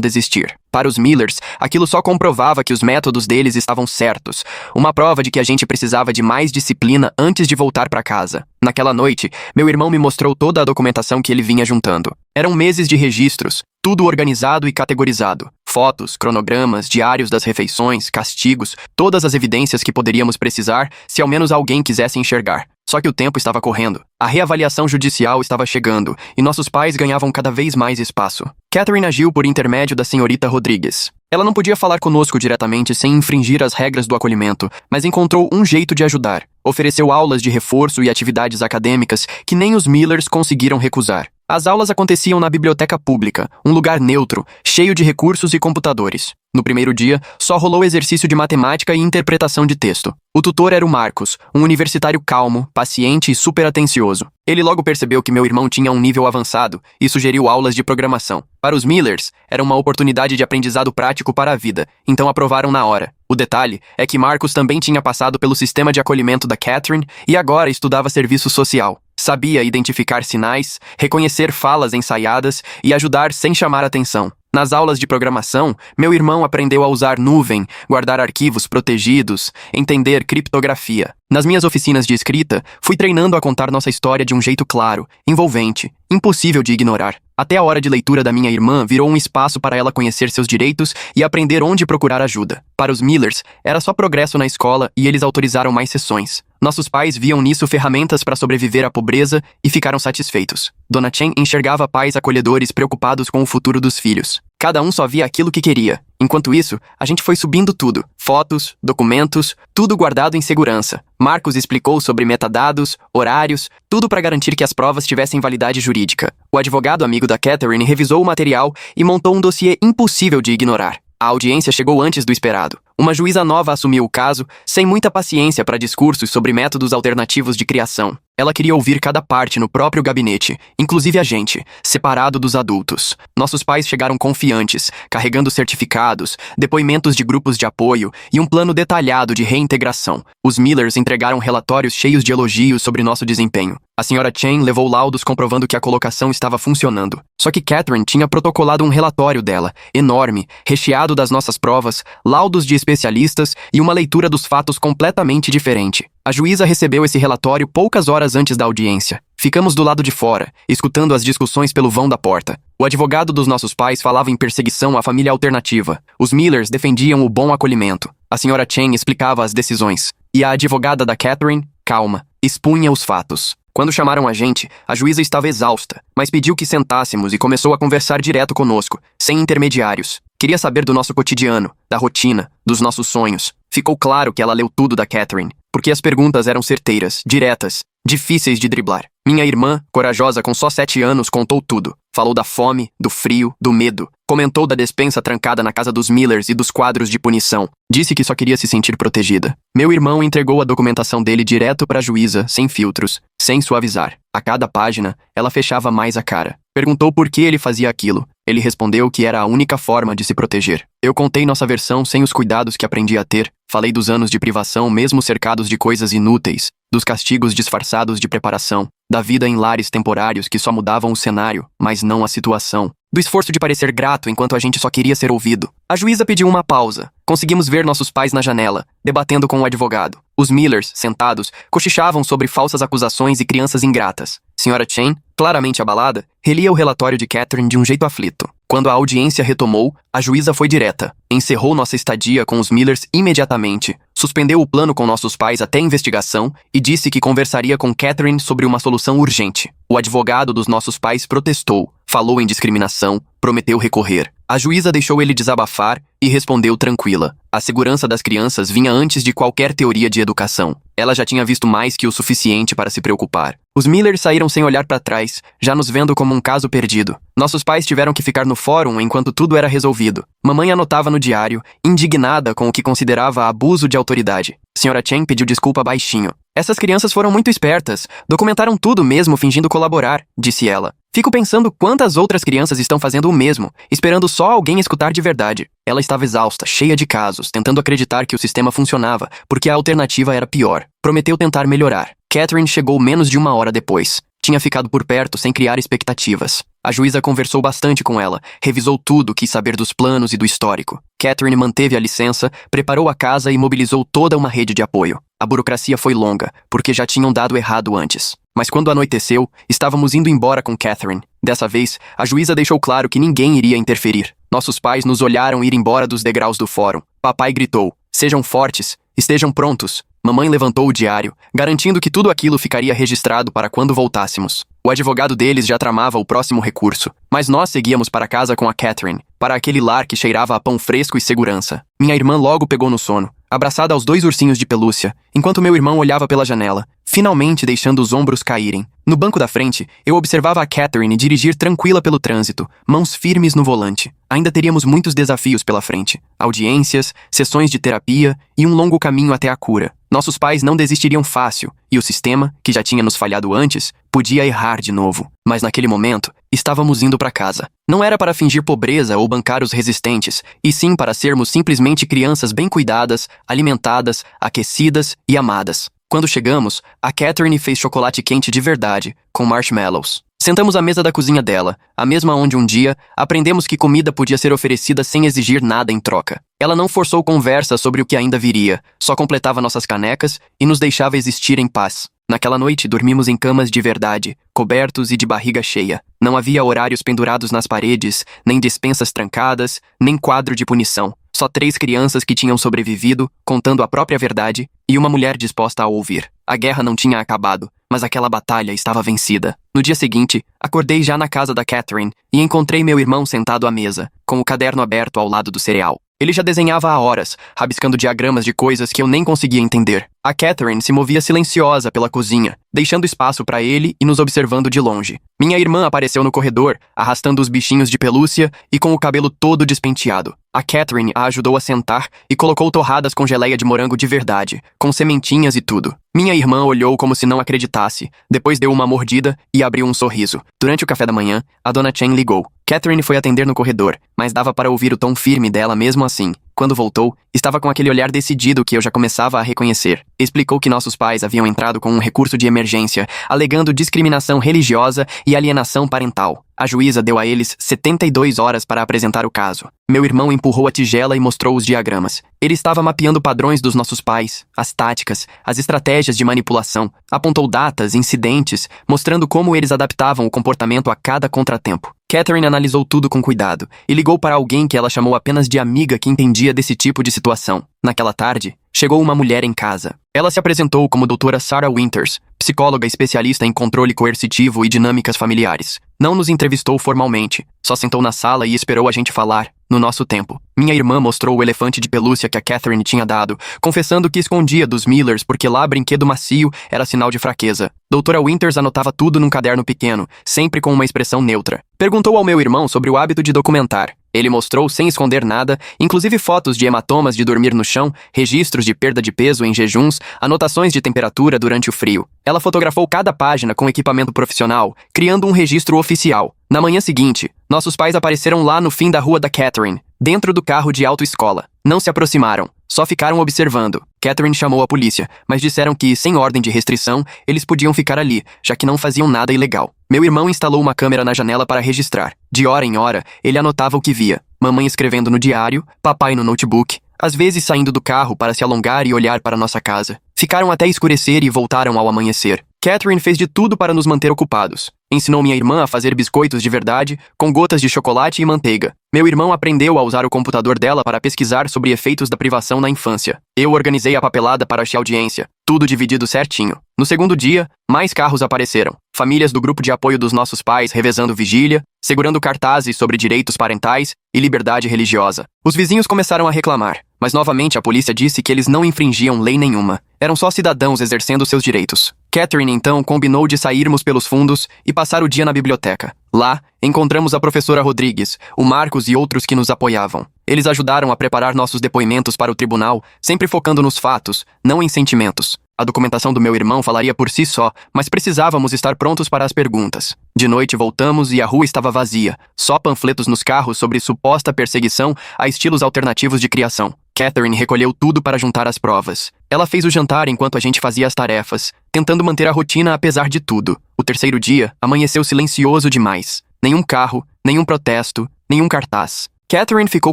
desistir. Para os Millers, aquilo só comprovava que os métodos deles estavam certos, uma prova de que a gente precisava de mais disciplina antes de voltar para casa. Naquela noite, meu irmão me mostrou toda a documentação que ele vinha juntando. Eram meses de registros, tudo organizado e categorizado. Fotos, cronogramas, diários das refeições, castigos, todas as evidências que poderíamos precisar se ao menos alguém quisesse enxergar. Só que o tempo estava correndo. A reavaliação judicial estava chegando e nossos pais ganhavam cada vez mais espaço. Catherine agiu por intermédio da senhorita Rodrigues. Ela não podia falar conosco diretamente sem infringir as regras do acolhimento, mas encontrou um jeito de ajudar. Ofereceu aulas de reforço e atividades acadêmicas que nem os Millers conseguiram recusar. As aulas aconteciam na biblioteca pública, um lugar neutro, cheio de recursos e computadores. No primeiro dia, só rolou exercício de matemática e interpretação de texto. O tutor era o Marcos, um universitário calmo, paciente e super atencioso. Ele logo percebeu que meu irmão tinha um nível avançado e sugeriu aulas de programação. Para os Millers, era uma oportunidade de aprendizado prático para a vida, então aprovaram na hora. O detalhe é que Marcos também tinha passado pelo sistema de acolhimento da Catherine e agora estudava serviço social. Sabia identificar sinais, reconhecer falas ensaiadas e ajudar sem chamar atenção. Nas aulas de programação, meu irmão aprendeu a usar nuvem, guardar arquivos protegidos, entender criptografia. Nas minhas oficinas de escrita, fui treinando a contar nossa história de um jeito claro, envolvente, impossível de ignorar. Até a hora de leitura da minha irmã virou um espaço para ela conhecer seus direitos e aprender onde procurar ajuda. Para os Millers, era só progresso na escola e eles autorizaram mais sessões. Nossos pais viam nisso ferramentas para sobreviver à pobreza e ficaram satisfeitos. Dona Chen enxergava pais acolhedores preocupados com o futuro dos filhos. Cada um só via aquilo que queria. Enquanto isso, a gente foi subindo tudo. Fotos, documentos, tudo guardado em segurança. Marcos explicou sobre metadados, horários, tudo para garantir que as provas tivessem validade jurídica. O advogado amigo da Catherine revisou o material e montou um dossiê impossível de ignorar. A audiência chegou antes do esperado. Uma juíza nova assumiu o caso, sem muita paciência para discursos sobre métodos alternativos de criação. Ela queria ouvir cada parte no próprio gabinete, inclusive a gente, separado dos adultos. Nossos pais chegaram confiantes, carregando certificados, depoimentos de grupos de apoio e um plano detalhado de reintegração. Os Millers entregaram relatórios cheios de elogios sobre nosso desempenho. A senhora Chen levou laudos comprovando que a colocação estava funcionando. Só que Catherine tinha protocolado um relatório dela, enorme, recheado das nossas provas, laudos de especialistas e uma leitura dos fatos completamente diferente. A juíza recebeu esse relatório poucas horas antes da audiência. Ficamos do lado de fora, escutando as discussões pelo vão da porta. O advogado dos nossos pais falava em perseguição à família alternativa. Os Millers defendiam o bom acolhimento. A senhora Chen explicava as decisões. E a advogada da Catherine, calma, expunha os fatos. Quando chamaram a gente, a juíza estava exausta, mas pediu que sentássemos e começou a conversar direto conosco, sem intermediários. Queria saber do nosso cotidiano, da rotina, dos nossos sonhos. Ficou claro que ela leu tudo da Catherine, porque as perguntas eram certeiras, diretas, difíceis de driblar. Minha irmã, corajosa com só 7 anos, contou tudo. Falou da fome, do frio, do medo. Comentou da despensa trancada na casa dos Millers e dos quadros de punição. Disse que só queria se sentir protegida. Meu irmão entregou a documentação dele direto para a juíza, sem filtros, sem suavizar. A cada página, ela fechava mais a cara. Perguntou por que ele fazia aquilo. Ele respondeu que era a única forma de se proteger. Eu contei nossa versão sem os cuidados que aprendi a ter. Falei dos anos de privação mesmo cercados de coisas inúteis, dos castigos disfarçados de preparação, da vida em lares temporários que só mudavam o cenário, mas não a situação, do esforço de parecer grato enquanto a gente só queria ser ouvido. A juíza pediu uma pausa. Conseguimos ver nossos pais na janela, debatendo com o advogado. Os Millers, sentados, cochichavam sobre falsas acusações e crianças ingratas. Senhora Chen, claramente abalada, relia o relatório de Catherine de um jeito aflito. Quando a audiência retomou, a juíza foi direta. Encerrou nossa estadia com os Millers imediatamente, suspendeu o plano com nossos pais até a investigação e disse que conversaria com Catherine sobre uma solução urgente. O advogado dos nossos pais protestou, falou em discriminação, prometeu recorrer. A juíza deixou ele desabafar e respondeu tranquila. A segurança das crianças vinha antes de qualquer teoria de educação. Ela já tinha visto mais que o suficiente para se preocupar. Os Millers saíram sem olhar para trás, já nos vendo como um caso perdido. Nossos pais tiveram que ficar no fórum enquanto tudo era resolvido. Mamãe anotava no diário, indignada com o que considerava abuso de autoridade. Senhora Chen pediu desculpa baixinho. Essas crianças foram muito espertas. Documentaram tudo mesmo fingindo colaborar, disse ela. Fico pensando quantas outras crianças estão fazendo o mesmo, esperando só alguém escutar de verdade. Ela estava exausta, cheia de casos, tentando acreditar que o sistema funcionava, porque a alternativa era pior. Prometeu tentar melhorar. Catherine chegou menos de 1 hora depois. Tinha ficado por perto sem criar expectativas. A juíza conversou bastante com ela, revisou tudo, quis saber dos planos e do histórico. Catherine manteve a licença, preparou a casa e mobilizou toda uma rede de apoio. A burocracia foi longa, porque já tinham dado errado antes. Mas quando anoiteceu, estávamos indo embora com Catherine. Dessa vez, a juíza deixou claro que ninguém iria interferir. Nossos pais nos olharam ir embora dos degraus do fórum. Papai gritou, sejam fortes, estejam prontos. Mamãe levantou o diário, garantindo que tudo aquilo ficaria registrado para quando voltássemos. O advogado deles já tramava o próximo recurso, mas nós seguíamos para casa com a Catherine, para aquele lar que cheirava a pão fresco e segurança. Minha irmã logo pegou no sono, abraçada aos 2 ursinhos de pelúcia, enquanto meu irmão olhava pela janela, finalmente deixando os ombros caírem. No banco da frente, eu observava a Catherine dirigir tranquila pelo trânsito, mãos firmes no volante. Ainda teríamos muitos desafios pela frente. Audiências, sessões de terapia e um longo caminho até a cura. Nossos pais não desistiriam fácil, e o sistema, que já tinha nos falhado antes, podia errar de novo. Mas naquele momento, estávamos indo para casa. Não era para fingir pobreza ou bancar os resistentes, e sim para sermos simplesmente crianças bem cuidadas, alimentadas, aquecidas e amadas. Quando chegamos, a Catherine fez chocolate quente de verdade, com marshmallows. Sentamos à mesa da cozinha dela, a mesma onde um dia aprendemos que comida podia ser oferecida sem exigir nada em troca. Ela não forçou conversa sobre o que ainda viria, só completava nossas canecas e nos deixava existir em paz. Naquela noite, dormimos em camas de verdade, cobertos e de barriga cheia. Não havia horários pendurados nas paredes, nem despensas trancadas, nem quadro de punição. Só 3 crianças que tinham sobrevivido, contando a própria verdade, e uma mulher disposta a ouvir. A guerra não tinha acabado, mas aquela batalha estava vencida. No dia seguinte, acordei já na casa da Catherine e encontrei meu irmão sentado à mesa, com o caderno aberto ao lado do cereal. Ele já desenhava há horas, rabiscando diagramas de coisas que eu nem conseguia entender. A Catherine se movia silenciosa pela cozinha, deixando espaço para ele e nos observando de longe. Minha irmã apareceu no corredor, arrastando os bichinhos de pelúcia e com o cabelo todo despenteado. A Catherine a ajudou a sentar e colocou torradas com geleia de morango de verdade, com sementinhas e tudo. Minha irmã olhou como se não acreditasse, depois deu uma mordida e abriu um sorriso. Durante o café da manhã, a dona Chen ligou. Catherine foi atender no corredor, mas dava para ouvir o tom firme dela mesmo assim. Quando voltou, estava com aquele olhar decidido que eu já começava a reconhecer. Explicou que nossos pais haviam entrado com um recurso de emergência, alegando discriminação religiosa e alienação parental. A juíza deu a eles 72 horas para apresentar o caso. Meu irmão empurrou a tigela e mostrou os diagramas. Ele estava mapeando padrões dos nossos pais, as táticas, as estratégias de manipulação. Apontou datas, incidentes, mostrando como eles adaptavam o comportamento a cada contratempo. Catherine analisou tudo com cuidado e ligou para alguém que ela chamou apenas de amiga que entendia desse tipo de situação. Naquela tarde, chegou uma mulher em casa. Ela se apresentou como doutora Sarah Winters, psicóloga especialista em controle coercitivo e dinâmicas familiares. Não nos entrevistou formalmente, só sentou na sala e esperou a gente falar, no nosso tempo. Minha irmã mostrou o elefante de pelúcia que a Catherine tinha dado, confessando que escondia dos Millers porque lá brinquedo macio era sinal de fraqueza. Doutora Winters anotava tudo num caderno pequeno, sempre com uma expressão neutra. Perguntou ao meu irmão sobre o hábito de documentar. Ele mostrou sem esconder nada, inclusive fotos de hematomas de dormir no chão, registros de perda de peso em jejuns, anotações de temperatura durante o frio. Ela fotografou cada página com equipamento profissional, criando um registro oficial. Na manhã seguinte, nossos pais apareceram lá no fim da rua da Catherine, dentro do carro de autoescola. Não se aproximaram, só ficaram observando. Catherine chamou a polícia, mas disseram que, sem ordem de restrição, eles podiam ficar ali, já que não faziam nada ilegal. Meu irmão instalou uma câmera na janela para registrar. De hora em hora, ele anotava o que via. Mamãe escrevendo no diário, papai no notebook, às vezes saindo do carro para se alongar e olhar para nossa casa. Ficaram até escurecer e voltaram ao amanhecer. Catherine fez de tudo para nos manter ocupados. Ensinou minha irmã a fazer biscoitos de verdade, com gotas de chocolate e manteiga. Meu irmão aprendeu a usar o computador dela para pesquisar sobre efeitos da privação na infância. Eu organizei a papelada para a audiência, tudo dividido certinho. No segundo dia, mais carros apareceram. Famílias do grupo de apoio dos nossos pais revezando vigília, segurando cartazes sobre direitos parentais e liberdade religiosa. Os vizinhos começaram a reclamar, mas novamente a polícia disse que eles não infringiam lei nenhuma. Eram só cidadãos exercendo seus direitos. Catherine, então, combinou de sairmos pelos fundos e passar o dia na biblioteca. Lá, encontramos a professora Rodrigues, o Marcos e outros que nos apoiavam. Eles ajudaram a preparar nossos depoimentos para o tribunal, sempre focando nos fatos, não em sentimentos. A documentação do meu irmão falaria por si só, mas precisávamos estar prontos para as perguntas. De noite voltamos e a rua estava vazia, só panfletos nos carros sobre suposta perseguição a estilos alternativos de criação. Catherine recolheu tudo para juntar as provas. Ela fez o jantar enquanto a gente fazia as tarefas, tentando manter a rotina apesar de tudo. O terceiro dia amanheceu silencioso demais. Nenhum carro, nenhum protesto, nenhum cartaz. Catherine ficou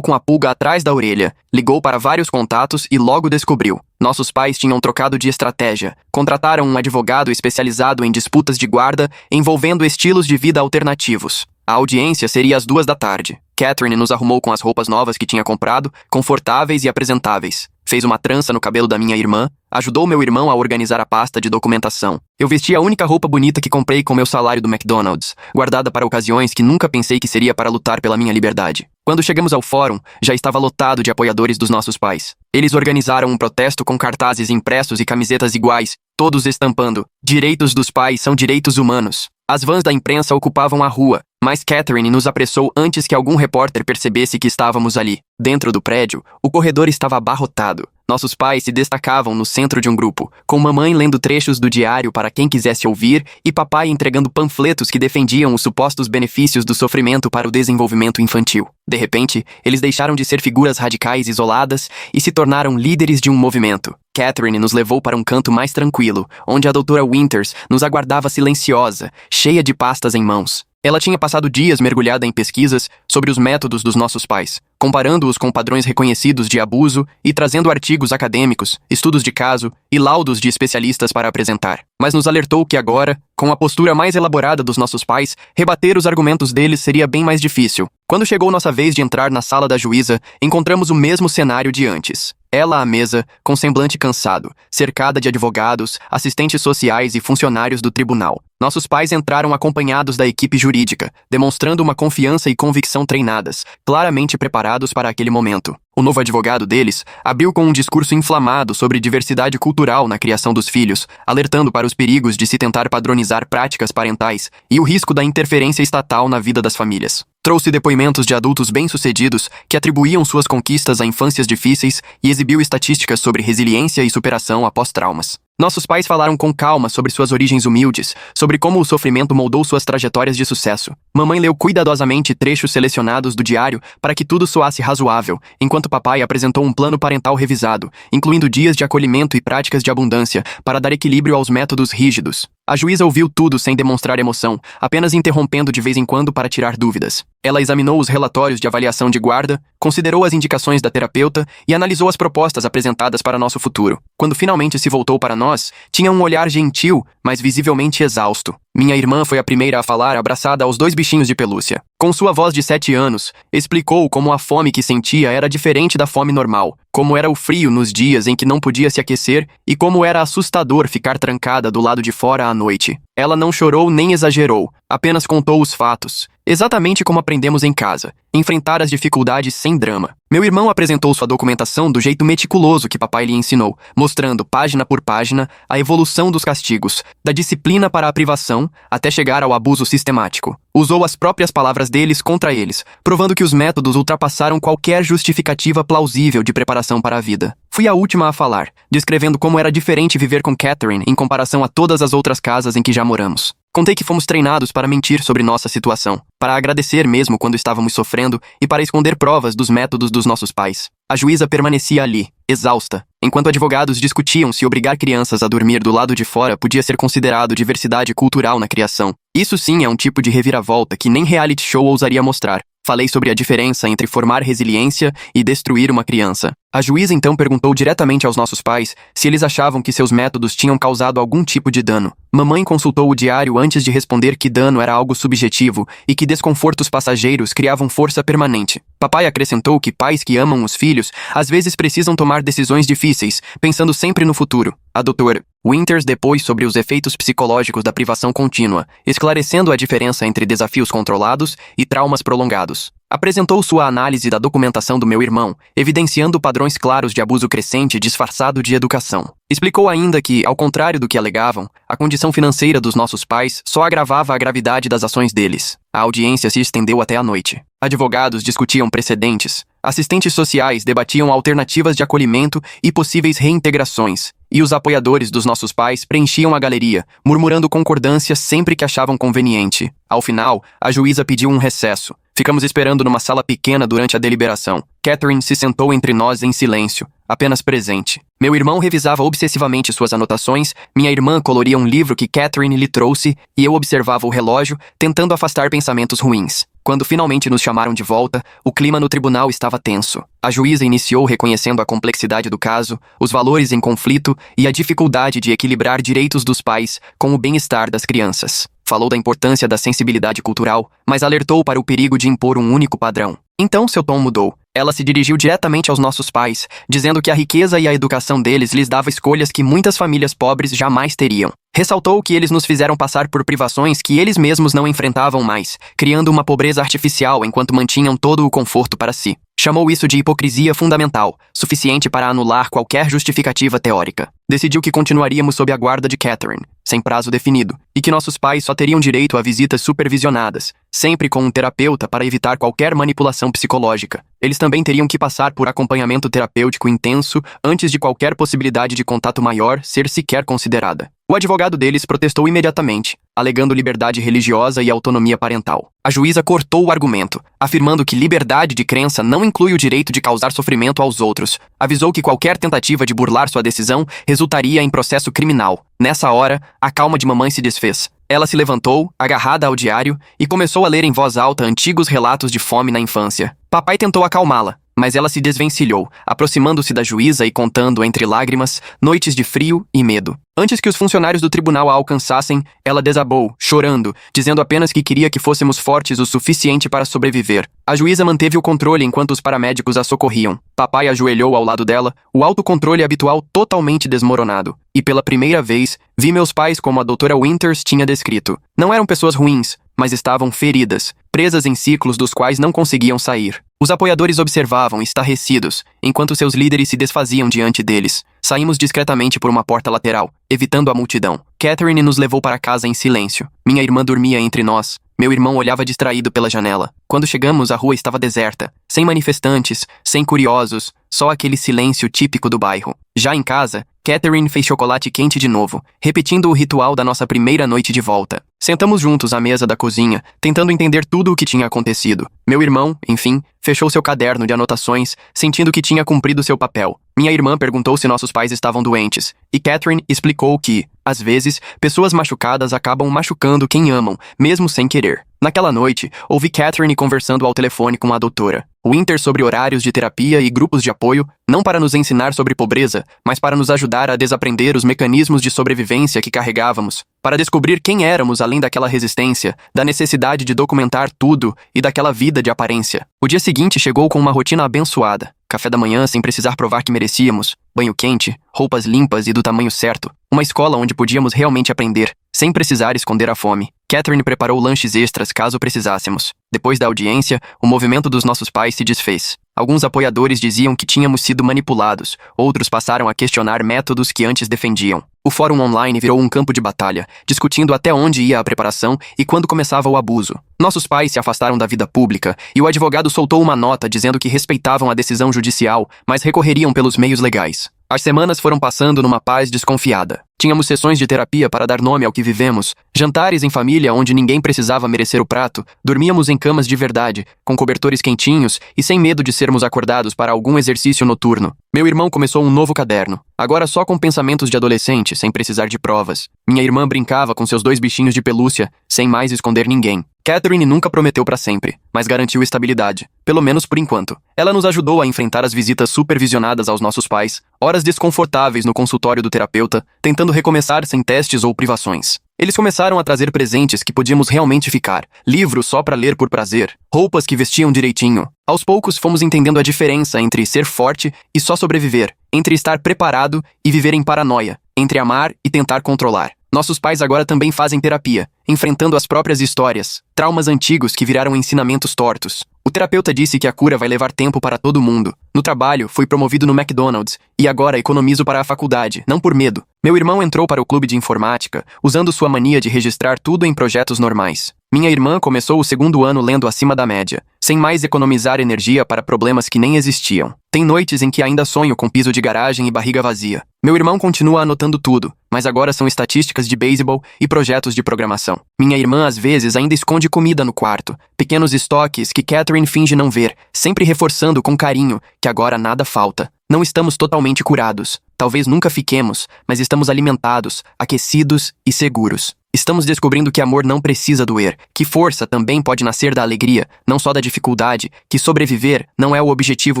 com a pulga atrás da orelha, ligou para vários contatos e logo descobriu. Nossos pais tinham trocado de estratégia. Contrataram um advogado especializado em disputas de guarda envolvendo estilos de vida alternativos. A audiência seria às 2 da tarde. Catherine nos arrumou com as roupas novas que tinha comprado, confortáveis e apresentáveis. Fez uma trança no cabelo da minha irmã, ajudou meu irmão a organizar a pasta de documentação. Eu vesti a única roupa bonita que comprei com meu salário do McDonald's, guardada para ocasiões que nunca pensei que seria para lutar pela minha liberdade. Quando chegamos ao fórum, já estava lotado de apoiadores dos nossos pais. Eles organizaram um protesto com cartazes impressos e camisetas iguais, todos estampando: "Direitos dos pais são direitos humanos". As vans da imprensa ocupavam a rua, mas Catherine nos apressou antes que algum repórter percebesse que estávamos ali. Dentro do prédio, o corredor estava abarrotado. Nossos pais se destacavam no centro de um grupo, com mamãe lendo trechos do diário para quem quisesse ouvir e papai entregando panfletos que defendiam os supostos benefícios do sofrimento para o desenvolvimento infantil. De repente, eles deixaram de ser figuras radicais isoladas e se tornaram líderes de um movimento. Catherine nos levou para um canto mais tranquilo, onde a doutora Winters nos aguardava silenciosa, cheia de pastas em mãos. Ela tinha passado dias mergulhada em pesquisas sobre os métodos dos nossos pais, comparando-os com padrões reconhecidos de abuso e trazendo artigos acadêmicos, estudos de caso e laudos de especialistas para apresentar. Mas nos alertou que agora, com a postura mais elaborada dos nossos pais, rebater os argumentos deles seria bem mais difícil. Quando chegou nossa vez de entrar na sala da juíza, encontramos o mesmo cenário de antes. Ela à mesa, com semblante cansado, cercada de advogados, assistentes sociais e funcionários do tribunal. Nossos pais entraram acompanhados da equipe jurídica, demonstrando uma confiança e convicção treinadas, claramente preparados para aquele momento. O novo advogado deles abriu com um discurso inflamado sobre diversidade cultural na criação dos filhos, alertando para os perigos de se tentar padronizar práticas parentais e o risco da interferência estatal na vida das famílias. Trouxe depoimentos de adultos bem-sucedidos que atribuíam suas conquistas a infâncias difíceis e exibiu estatísticas sobre resiliência e superação após traumas. Nossos pais falaram com calma sobre suas origens humildes, sobre como o sofrimento moldou suas trajetórias de sucesso. Mamãe leu cuidadosamente trechos selecionados do diário para que tudo soasse razoável, enquanto papai apresentou um plano parental revisado, incluindo dias de acolhimento e práticas de abundância, para dar equilíbrio aos métodos rígidos. A juíza ouviu tudo sem demonstrar emoção, apenas interrompendo de vez em quando para tirar dúvidas. Ela examinou os relatórios de avaliação de guarda, considerou as indicações da terapeuta e analisou as propostas apresentadas para nosso futuro. Quando finalmente se voltou para nós, tinha um olhar gentil, mas visivelmente exausto. Minha irmã foi a primeira a falar, abraçada aos 2 bichinhos de pelúcia. Com sua voz de 7 anos, explicou como a fome que sentia era diferente da fome normal, como era o frio nos dias em que não podia se aquecer e como era assustador ficar trancada do lado de fora à noite. Ela não chorou nem exagerou, apenas contou os fatos, exatamente como aprendemos em casa, enfrentar as dificuldades sem drama. Meu irmão apresentou sua documentação do jeito meticuloso que papai lhe ensinou, mostrando página por página a evolução dos castigos, da disciplina para a privação até chegar ao abuso sistemático. Usou as próprias palavras deles contra eles, provando que os métodos ultrapassaram qualquer justificativa plausível de preparação para a vida. Fui a última a falar, descrevendo como era diferente viver com Catherine em comparação a todas as outras casas em que já moramos. Contei que fomos treinados para mentir sobre nossa situação, para agradecer mesmo quando estávamos sofrendo e para esconder provas dos métodos dos nossos pais. A juíza permanecia ali, exausta, enquanto advogados discutiam se obrigar crianças a dormir do lado de fora podia ser considerado diversidade cultural na criação. Isso sim é um tipo de reviravolta que nem reality show ousaria mostrar. Falei sobre a diferença entre formar resiliência e destruir uma criança. A juíza então perguntou diretamente aos nossos pais se eles achavam que seus métodos tinham causado algum tipo de dano. Mamãe consultou o diário antes de responder que dano era algo subjetivo e que desconfortos passageiros criavam força permanente. Papai acrescentou que pais que amam os filhos às vezes precisam tomar decisões difíceis, pensando sempre no futuro. A doutora Winters depois sobre os efeitos psicológicos da privação contínua, esclarecendo a diferença entre desafios controlados e traumas prolongados. Apresentou sua análise da documentação do meu irmão, evidenciando padrões claros de abuso crescente disfarçado de educação. Explicou ainda que, ao contrário do que alegavam, a condição financeira dos nossos pais só agravava a gravidade das ações deles. A audiência se estendeu até a noite. Advogados discutiam precedentes, assistentes sociais debatiam alternativas de acolhimento e possíveis reintegrações, e os apoiadores dos nossos pais preenchiam a galeria, murmurando concordância sempre que achavam conveniente. Ao final, a juíza pediu um recesso. Ficamos esperando numa sala pequena durante a deliberação. Catherine se sentou entre nós em silêncio, apenas presente. Meu irmão revisava obsessivamente suas anotações, minha irmã coloria um livro que Catherine lhe trouxe e eu observava o relógio, tentando afastar pensamentos ruins. Quando finalmente nos chamaram de volta, o clima no tribunal estava tenso. A juíza iniciou reconhecendo a complexidade do caso, os valores em conflito e a dificuldade de equilibrar direitos dos pais com o bem-estar das crianças. Falou da importância da sensibilidade cultural, mas alertou para o perigo de impor um único padrão. Então seu tom mudou. Ela se dirigiu diretamente aos nossos pais, dizendo que a riqueza e a educação deles lhes dava escolhas que muitas famílias pobres jamais teriam. Ressaltou que eles nos fizeram passar por privações que eles mesmos não enfrentavam mais, criando uma pobreza artificial enquanto mantinham todo o conforto para si. Chamou isso de hipocrisia fundamental, suficiente para anular qualquer justificativa teórica. Decidiu que continuaríamos sob a guarda de Catherine, sem prazo definido, e que nossos pais só teriam direito a visitas supervisionadas, sempre com um terapeuta para evitar qualquer manipulação psicológica. Eles também teriam que passar por acompanhamento terapêutico intenso antes de qualquer possibilidade de contato maior ser sequer considerada. O advogado deles protestou imediatamente, alegando liberdade religiosa e autonomia parental. A juíza cortou o argumento, afirmando que liberdade de crença não inclui o direito de causar sofrimento aos outros. Avisou que qualquer tentativa de burlar sua decisão resultaria em processo criminal. Nessa hora, a calma de mamãe se desfez. Ela se levantou, agarrada ao diário, e começou a ler em voz alta antigos relatos de fome na infância. Papai tentou acalmá-la, mas ela se desvencilhou, aproximando-se da juíza e contando, entre lágrimas, noites de frio e medo. Antes que os funcionários do tribunal a alcançassem, ela desabou, chorando, dizendo apenas que queria que fôssemos fortes o suficiente para sobreviver. A juíza manteve o controle enquanto os paramédicos a socorriam. Papai ajoelhou ao lado dela, o autocontrole habitual totalmente desmoronado. E pela primeira vez, vi meus pais como a doutora Winters tinha descrito. Não eram pessoas ruins, mas estavam feridas, presas em ciclos dos quais não conseguiam sair. Os apoiadores observavam, estarrecidos, enquanto seus líderes se desfaziam diante deles. Saímos discretamente por uma porta lateral, evitando a multidão. Catherine nos levou para casa em silêncio. Minha irmã dormia entre nós. Meu irmão olhava distraído pela janela. Quando chegamos, a rua estava deserta, sem manifestantes, sem curiosos, só aquele silêncio típico do bairro. Já em casa, Catherine fez chocolate quente de novo, repetindo o ritual da nossa primeira noite de volta. Sentamos juntos à mesa da cozinha, tentando entender tudo o que tinha acontecido. Meu irmão, enfim, fechou seu caderno de anotações, sentindo que tinha cumprido seu papel. Minha irmã perguntou se nossos pais estavam doentes, e Catherine explicou que, às vezes, pessoas machucadas acabam machucando quem amam, mesmo sem querer. Naquela noite, ouvi Catherine conversando ao telefone com a doutora Winter sobre horários de terapia e grupos de apoio, não para nos ensinar sobre pobreza, mas para nos ajudar a desaprender os mecanismos de sobrevivência que carregávamos, para descobrir quem éramos além daquela resistência, da necessidade de documentar tudo e daquela vida de aparência. O dia seguinte chegou com uma rotina abençoada. Café da manhã sem precisar provar que merecíamos, banho quente, roupas limpas e do tamanho certo, uma escola onde podíamos realmente aprender, sem precisar esconder a fome. Catherine preparou lanches extras caso precisássemos. Depois da audiência, o movimento dos nossos pais se desfez. Alguns apoiadores diziam que tínhamos sido manipulados, outros passaram a questionar métodos que antes defendiam. O fórum online virou um campo de batalha, discutindo até onde ia a preparação e quando começava o abuso. Nossos pais se afastaram da vida pública e o advogado soltou uma nota dizendo que respeitavam a decisão judicial, mas recorreriam pelos meios legais. As semanas foram passando numa paz desconfiada. Tínhamos sessões de terapia para dar nome ao que vivemos, jantares em família onde ninguém precisava merecer o prato, dormíamos em camas de verdade, com cobertores quentinhos e sem medo de sermos acordados para algum exercício noturno. Meu irmão começou um novo caderno, agora só com pensamentos de adolescente, sem precisar de provas. Minha irmã brincava com seus 2 bichinhos de pelúcia, sem mais esconder ninguém. Catherine nunca prometeu para sempre, mas garantiu estabilidade, pelo menos por enquanto. Ela nos ajudou a enfrentar as visitas supervisionadas aos nossos pais, horas desconfortáveis no consultório do terapeuta, tentando recomeçar sem testes ou privações. Eles começaram a trazer presentes que podíamos realmente ficar, livros só para ler por prazer, roupas que vestiam direitinho. Aos poucos fomos entendendo a diferença entre ser forte e só sobreviver, entre estar preparado e viver em paranoia, entre amar e tentar controlar. Nossos pais agora também fazem terapia, enfrentando as próprias histórias, traumas antigos que viraram ensinamentos tortos. O terapeuta disse que a cura vai levar tempo para todo mundo. No trabalho, fui promovido no McDonald's e agora economizo para a faculdade, não por medo. Meu irmão entrou para o clube de informática, usando sua mania de registrar tudo em projetos normais. Minha irmã começou o 2º ano lendo acima da média, sem mais economizar energia para problemas que nem existiam. Tem noites em que ainda sonho com piso de garagem e barriga vazia. Meu irmão continua anotando tudo, mas agora são estatísticas de beisebol e projetos de programação. Minha irmã às vezes ainda esconde comida no quarto, pequenos estoques que Catherine finge não ver, sempre reforçando com carinho que agora nada falta. Não estamos totalmente curados, talvez nunca fiquemos, mas estamos alimentados, aquecidos e seguros. Estamos descobrindo que amor não precisa doer, que força também pode nascer da alegria, não só da dificuldade, que sobreviver não é o objetivo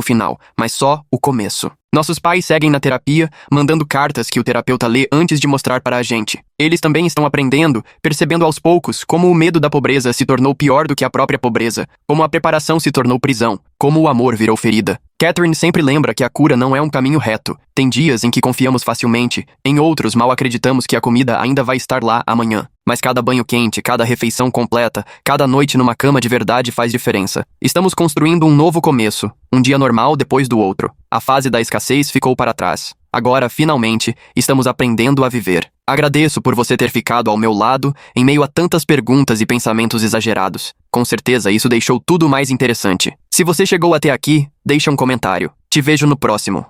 final, mas só o começo. Nossos pais seguem na terapia, mandando cartas que o terapeuta lê antes de mostrar para a gente. Eles também estão aprendendo, percebendo aos poucos como o medo da pobreza se tornou pior do que a própria pobreza, como a preparação se tornou prisão, como o amor virou ferida. Catherine sempre lembra que a cura não é um caminho reto. Tem dias em que confiamos facilmente, em outros mal acreditamos que a comida ainda vai estar lá amanhã. Mas cada banho quente, cada refeição completa, cada noite numa cama de verdade faz diferença. Estamos construindo um novo começo, um dia normal depois do outro. A fase da escassez ficou para trás. Agora, finalmente, estamos aprendendo a viver. Agradeço por você ter ficado ao meu lado em meio a tantas perguntas e pensamentos exagerados. Com certeza isso deixou tudo mais interessante. Se você chegou até aqui, deixa um comentário. Te vejo no próximo.